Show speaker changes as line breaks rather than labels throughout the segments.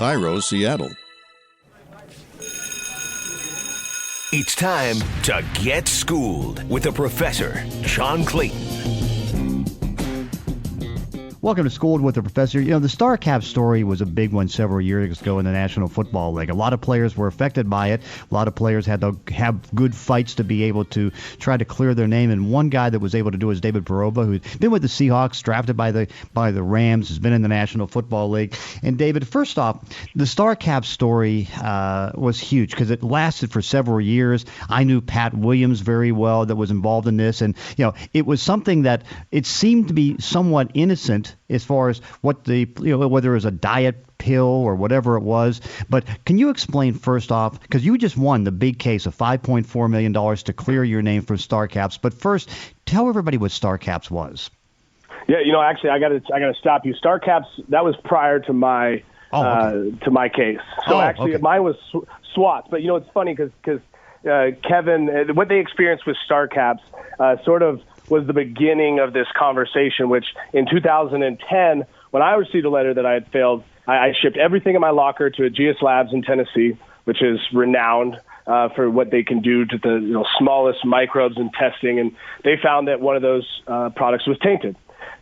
Cairo, Seattle.
It's time to get schooled with the professor, John Clayton.
Welcome to Schooled with the Professor. You know, the StarCap story was a big one several years ago in the National Football League. A lot of players were affected by it. A lot of players had to have good fights to be able to try to clear their name. And one guy that was able to do it is David Vobora, who's been with the Seahawks, drafted by the Rams, has been in the National Football League. And David, first off, the StarCap story was huge because it lasted for several years. I knew Pat Williams very well that was involved in this. And, you know, it was something that it seemed to be somewhat innocent as far as what whether it was a diet pill or whatever it was. But can you explain first off, because you just won the big case of $5.4 million to clear your name from StarCaps. But first, tell everybody what StarCaps was.
Yeah, actually, I got to stop you. StarCaps, that was prior to my to my case. So actually, mine was SWAT. But it's funny because Kevin, what they experienced with StarCaps sort of was the beginning of this conversation, which in 2010, when I received a letter that I had failed, I shipped everything in my locker to GS Labs in Tennessee, which is renowned for what they can do to the smallest microbes in testing, and they found that one of those products was tainted.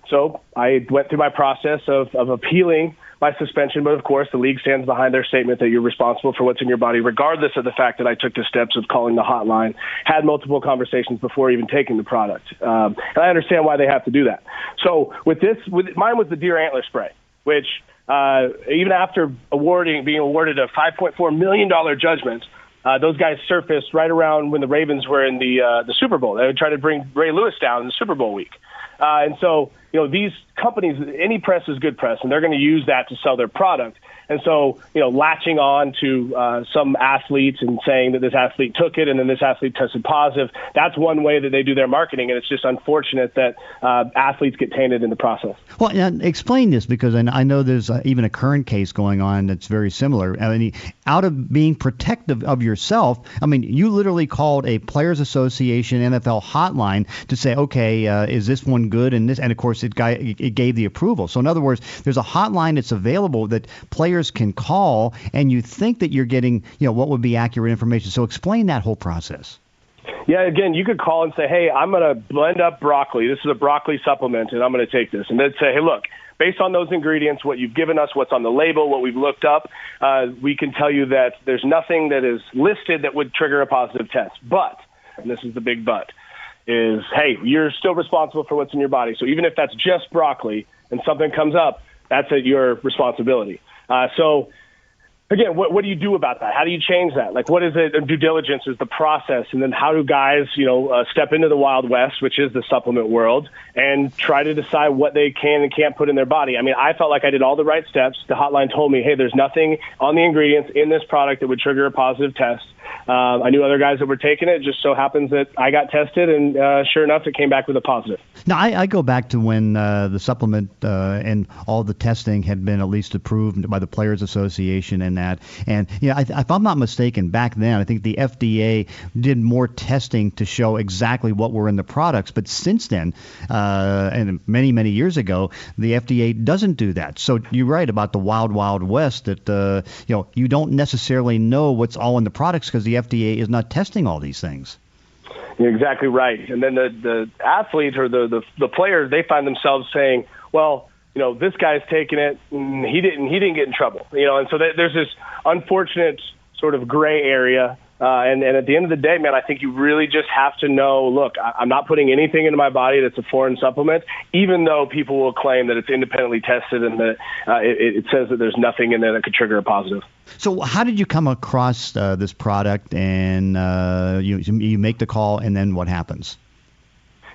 So I went through my process of appealing my suspension, but of course the league stands behind their statement that you're responsible for what's in your body, regardless of the fact that I took the steps of calling the hotline, had multiple conversations before even taking the product. And I understand why they have to do that. So mine was the deer antler spray, which even after being awarded a $5.4 million judgment, those guys surfaced right around when the Ravens were in the Super Bowl. They would try to bring Ray Lewis down in the Super Bowl week. And so, these companies, any press is good press, and they're going to use that to sell their product. And so, latching on to some athletes and saying that this athlete took it and then this athlete tested positive, that's one way that they do their marketing. And it's just unfortunate that athletes get tainted in the process.
Well, explain this, because I know there's even a current case going on that's very similar. I mean, out of being protective of yourself, I mean, you literally called a Players Association NFL hotline to say, okay, is this one good? And of course, it gave the approval. So in other words, there's a hotline that's available that players can call, and you think that you're getting, what would be accurate information. So explain that whole process.
Yeah, again, you could call and say, hey, I'm going to blend up broccoli. This is a broccoli supplement, and I'm going to take this. And then say, hey, look, based on those ingredients, what you've given us, what's on the label, what we've looked up, we can tell you that there's nothing that is listed that would trigger a positive test. But, and this is the big but, is, hey, you're still responsible for what's in your body. So even if that's just broccoli and something comes up, that's at your responsibility. So, again, what do you do about that? How do you change that? Like, what is it? Due diligence is the process. And then how do guys, step into the Wild West, which is the supplement world, and try to decide what they can and can't put in their body? I mean, I felt like I did all the right steps. The hotline told me, hey, there's nothing on the ingredients in this product that would trigger a positive test. I knew other guys that were taking it. It just so happens that I got tested, and sure enough, it came back with a positive.
Now, I go back to when the supplement and all the testing had been at least approved by the Players Association and that. And, if I'm not mistaken, back then, I think the FDA did more testing to show exactly what were in the products. But since then, and many, many years ago, the FDA doesn't do that. So you're right about the wild, wild west that, you don't necessarily know what's all in the products because the FDA is not testing all these things.
You're exactly right. And then the athletes or the players, they find themselves saying, well, this guy's taking it, and he didn't get in trouble. And so there's this unfortunate sort of gray area. And at the end of the day, man, I think you really just have to know, look, I'm not putting anything into my body that's a foreign supplement, even though people will claim that it's independently tested and that it says that there's nothing in there that could trigger a positive.
So how did you come across this product, and you make the call, and then what happens?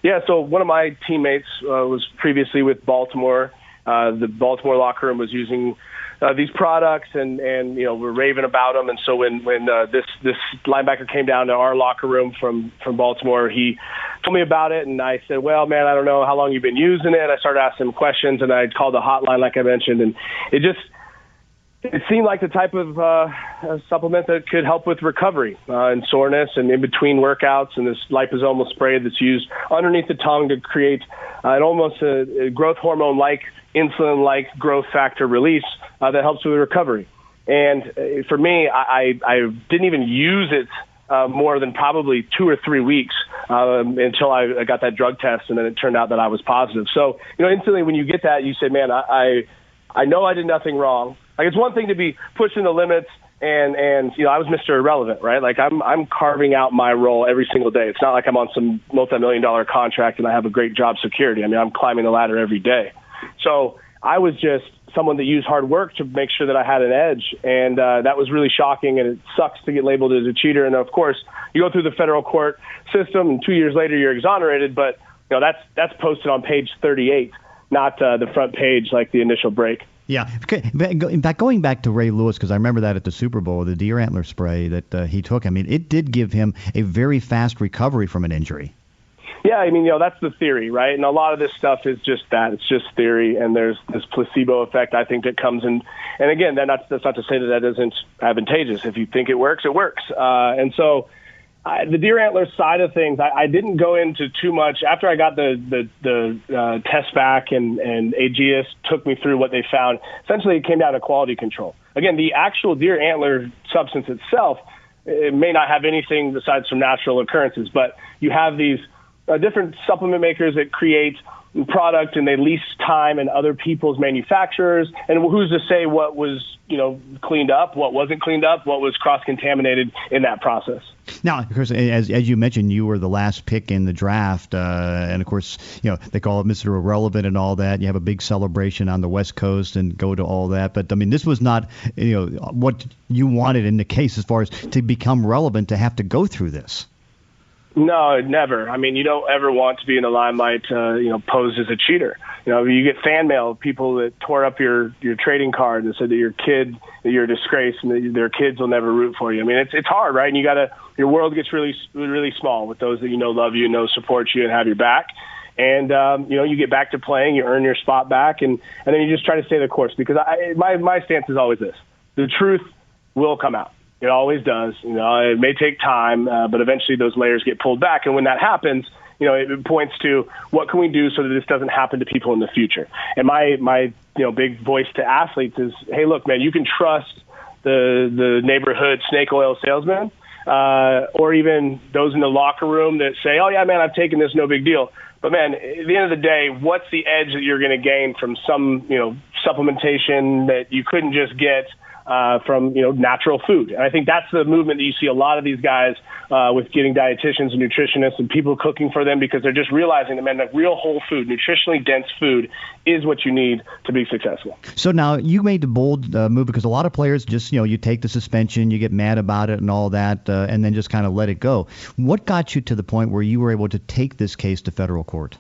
Yeah, so one of my teammates was previously with Baltimore. The Baltimore locker room was using these products, and we're raving about them. And so when this linebacker came down to our locker room from Baltimore, he told me about it, and I said, well, man, I don't know how long you've been using it. I started asking him questions, and I called the hotline like I mentioned, and it seemed like the type of supplement that could help with recovery and soreness and in between workouts, and this liposomal spray that's used underneath the tongue to create an almost a growth hormone-like, insulin-like growth factor release that helps with recovery. And for me, I didn't even use it more than probably 2 or 3 weeks until I got that drug test, and then it turned out that I was positive. So, instantly when you get that, you say, man, I know I did nothing wrong. Like, it's one thing to be pushing the limits, and I was Mr. Irrelevant, right? Like, I'm carving out my role every single day. It's not like I'm on some multi-million-dollar contract and I have a great job security. I mean, I'm climbing the ladder every day. So I was just someone that used hard work to make sure that I had an edge, and that was really shocking, and it sucks to get labeled as a cheater. And of course, you go through the federal court system, and 2 years later you're exonerated, but that's posted on page 38, not the front page like the initial break.
Yeah. In fact, going back to Ray Lewis, because I remember that at the Super Bowl, the deer antler spray that he took, I mean, it did give him a very fast recovery from an injury.
Yeah, I mean, that's the theory, right? And a lot of this stuff is just that. It's just theory, and there's this placebo effect, I think, that comes in. And again, that's not to say that isn't advantageous. If you think it works, it works. And so the deer antler side of things, I didn't go into too much. After I got the test back and AGS took me through what they found, essentially it came down to quality control. Again, the actual deer antler substance itself, it may not have anything besides some natural occurrences, but you have these different supplement makers that create product, and they lease time in other people's manufacturers. And who's to say what was, cleaned up, what wasn't cleaned up, what was cross-contaminated in that process?
Now, of course, as you mentioned, you were the last pick in the draft, and of course, they call it Mr. Irrelevant and all that. You have a big celebration on the West Coast and go to all that. But I mean, this was not, what you wanted in the case as far as to become relevant to have to go through this.
No, never. I mean, you don't ever want to be in the limelight, posed as a cheater. You get fan mail of people that tore up your trading card and said that you're a disgrace and that their kids will never root for you. I mean, it's hard, right? And your world gets really, really small with those that love you, support you, and have your back. And, you get back to playing, you earn your spot back, and then you just try to stay the course. Because my stance is always this: the truth will come out. It always does. It may take time, but eventually those layers get pulled back. And when that happens, it points to what can we do so that this doesn't happen to people in the future. And my big voice to athletes is, hey, look, man, you can trust the neighborhood snake oil salesman, or even those in the locker room that say, oh yeah, man, I've taken this, no big deal. But man, at the end of the day, what's the edge that you're going to gain from some, supplementation that you couldn't just get from natural food? And I think that's the movement that you see a lot of these guys with getting dietitians and nutritionists and people cooking for them, because they're just realizing that, man, that real whole food, nutritionally dense food is what you need to be successful. So now you made the bold move, because a lot of players just, you take the suspension, you get mad about it and all that, and then just kind of let it go. What got you to the point where you were able to take this case to federal court?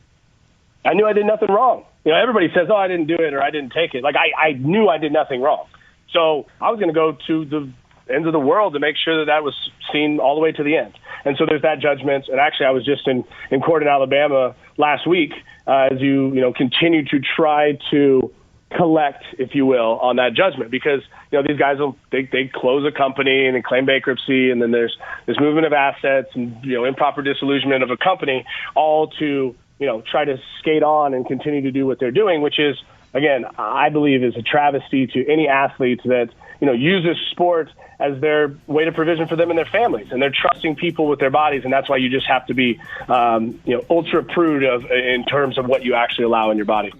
I knew I did nothing wrong. Everybody says, oh, I didn't do it or I didn't take it. Like, I knew I did nothing wrong. So I was going to go to the ends of the world to make sure that was seen all the way to the end. And so there's that judgment. And actually, I was just in court in Alabama last week as you continue to try to collect, if you will, on that judgment, because these guys they close a company and they claim bankruptcy, and then there's this movement of assets and improper disillusionment of a company, all to try to skate on and continue to do what they're doing, which is, again, I believe is a travesty to any athlete that, uses sport as their way to provision for them and their families. And they're trusting people with their bodies. And that's why you just have to be, ultra prude in terms of what you actually allow in your body.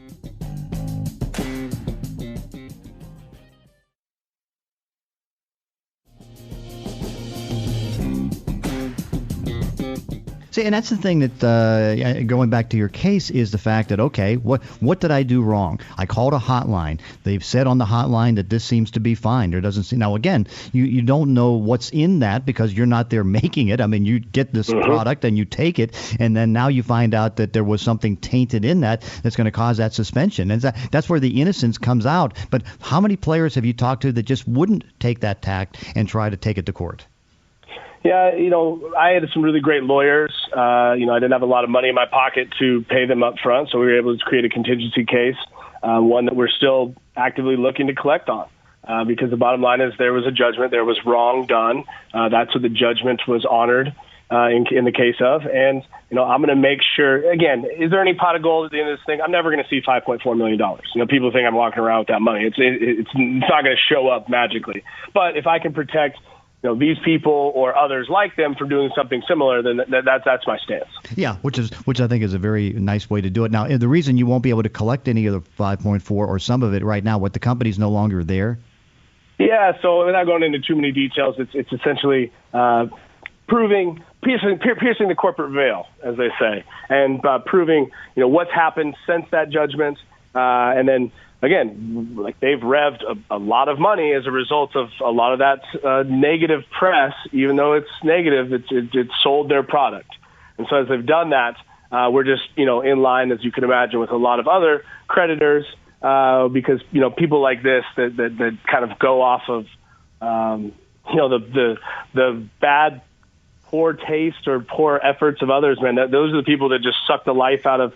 See, and that's the thing that, going back to your case, is the fact that, okay, what did I do wrong? I called a hotline. They've said on the hotline that this seems to be fine. There doesn't seem. Now, again, you don't know what's in that because you're not there making it. I mean, you get this product and you take it, and then now you find out that there was something tainted in that's going to cause that suspension. And that's where the innocence comes out. But how many players have you talked to that just wouldn't take that tact and try to take it to court? Yeah, I had some really great lawyers. I didn't have a lot of money in my pocket to pay them up front, so we were able to create a contingency case, one that we're still actively looking to collect on. Because the bottom line is there was a judgment, there was wrong done. That's what the judgment was honored. in the case of. And, I'm going to make sure, again, is there any pot of gold at the end of this thing? I'm never going to see $5.4 million. People think I'm walking around with that money. It's not going to show up magically. But if I can protect these people or others like them from doing something similar, then that's my stance.
Yeah, which I think is a very nice way to do it. Now, the reason you won't be able to collect any of the 5.4 or some of it right now, the company's no longer there?
Yeah, so without going into too many details, it's essentially piercing the corporate veil, as they say, and proving what's happened since that judgment, and then again, like they've revved a lot of money as a result of a lot of that negative press. Even though it's negative, it's sold their product, and so as they've done that, we're just in line, as you can imagine, with a lot of other creditors, because people like this that kind of go off of the bad, poor taste or poor efforts of others, man. Those are the people that just suck the life out of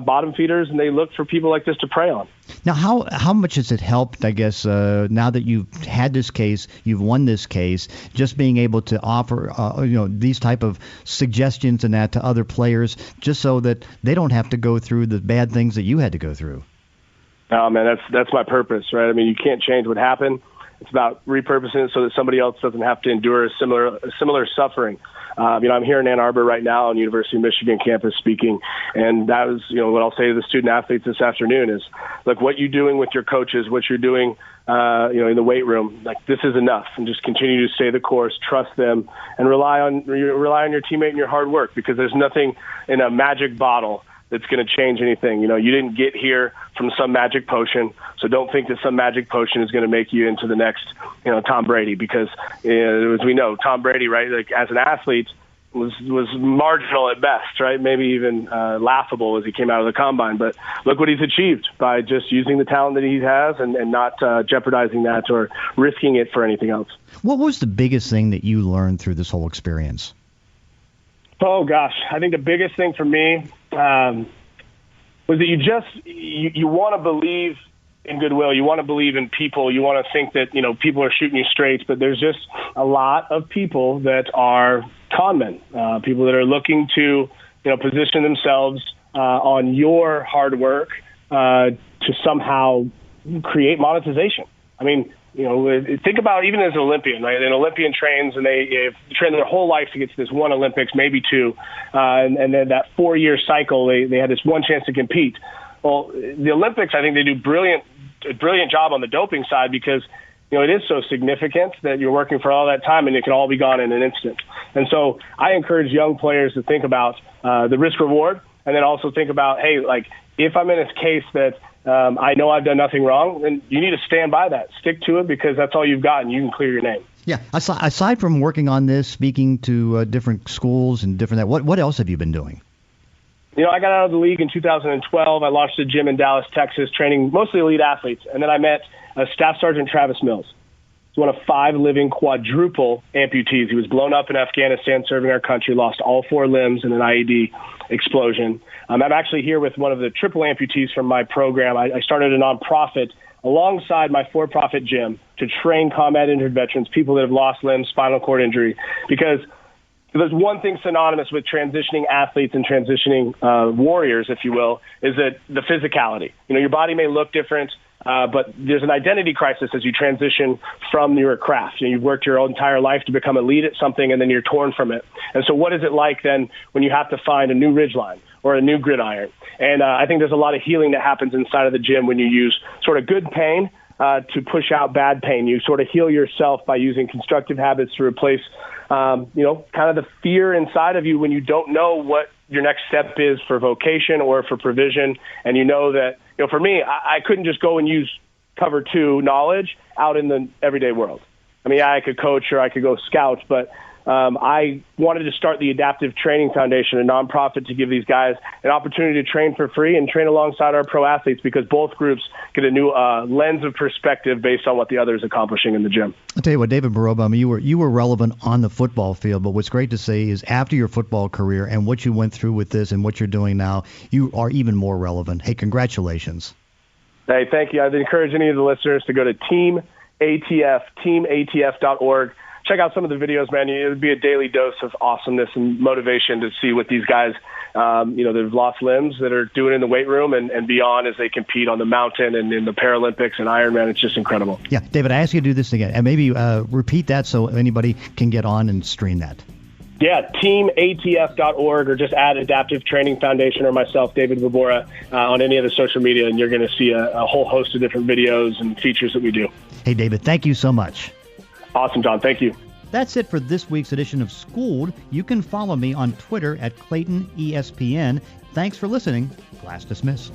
bottom feeders, and they look for people like this to prey on.
Now, how much has it helped, I guess, now that you've had this case, you've won this case, just being able to offer, these type of suggestions and that to other players, just so that they don't have to go through the bad things that you had to go through?
Oh, man, that's my purpose, right? I mean, you can't change what happened. It's about repurposing it so that somebody else doesn't have to endure a similar suffering. I'm here in Ann Arbor right now on University of Michigan campus speaking, and that was, what I'll say to the student athletes this afternoon is, look, what you're doing with your coaches, what you're doing, in the weight room, like this is enough, and just continue to stay the course, trust them, and rely on your teammate and your hard work, because there's nothing in a magic bottle that's going to change anything. You didn't get here from some magic potion, so don't think that some magic potion is going to make you into the next, Tom Brady, because as we know, Tom Brady, right, like as an athlete, was marginal at best, right? Maybe even laughable as he came out of the combine. But look what he's achieved by just using the talent that he has and not jeopardizing that or risking it for anything else. What
was the biggest thing that you learned through this whole experience?
Oh, gosh. I think the biggest thing for me was that you want to believe in goodwill. You want to believe in people. You want to think that, people are shooting you straight, but there's just a lot of people that are con men, people that are looking to, position themselves on your hard work to somehow create monetization. I mean, think about even as an Olympian, right? An Olympian trains and they train their whole life to get to this one Olympics, maybe two, and then that 4-year cycle, they had this one chance to compete. Well, the Olympics, I think they do a brilliant job on the doping side because, it is so significant that you're working for all that time and it can all be gone in an instant. And so I encourage young players to think about the risk reward, and then also think about, hey, like if I'm in a case that I know I've done nothing wrong, then you need to stand by that. Stick to it, because that's all you've got, and you can clear your name.
Yeah. Aside from working on this, speaking to different schools and different what else have you been doing?
I got out of the league in 2012. I launched a gym in Dallas, Texas, training mostly elite athletes. And then I met Staff Sergeant Travis Mills. He's one of 5 living quadruple amputees. He was blown up in Afghanistan serving our country, lost all 4 limbs in an IED explosion. I'm actually here with one of the triple amputees from my program. I started a nonprofit alongside my for-profit gym to train combat injured veterans, people that have lost limbs, spinal cord injury, because there's one thing synonymous with transitioning athletes and transitioning warriors, if you will, is that the physicality. Your body may look different, but there's an identity crisis as you transition from your craft. You've worked your entire life to become elite at something, and then you're torn from it. And so what is it like then when you have to find a new ridgeline or a new gridiron? And I think there's a lot of healing that happens inside of the gym when you use sort of good pain to push out bad pain. You sort of heal yourself by using constructive habits to replace kind of the fear inside of you when you don't know what your next step is for vocation or for provision. And that, for me, I couldn't just go and use cover 2 knowledge out in the everyday world. I mean, I could coach or I could go scout, but I wanted to start the Adaptive Training Foundation, a nonprofit, to give these guys an opportunity to train for free and train alongside our pro athletes, because both groups get a new lens of perspective based on what the other is accomplishing in the gym.
I'll tell you what, David Vobora, I mean, you were relevant on the football field, but what's great to see is after your football career and what you went through with this and what you're doing now, you are even more relevant. Hey, congratulations.
Hey, thank you. I'd encourage any of the listeners to go to teamatf.org. Check check out some of the videos, man. It would be a daily dose of awesomeness and motivation to see what these guys, they've lost limbs that are doing in the weight room and beyond as they compete on the mountain and in the Paralympics and Ironman. It's just incredible.
Yeah, David, I ask you to do this again, and maybe repeat that so anybody can get on and stream that.
Yeah, teamatf.org, or just add Adaptive Training Foundation or myself, David Vobora, on any of the social media, and you're going to see a whole host of different videos and features that we do.
Hey, David, thank you so much.
Awesome, John. Thank you.
That's it for this week's edition of Schooled. You can follow me on Twitter at ClaytonESPN. Thanks for listening. Class dismissed.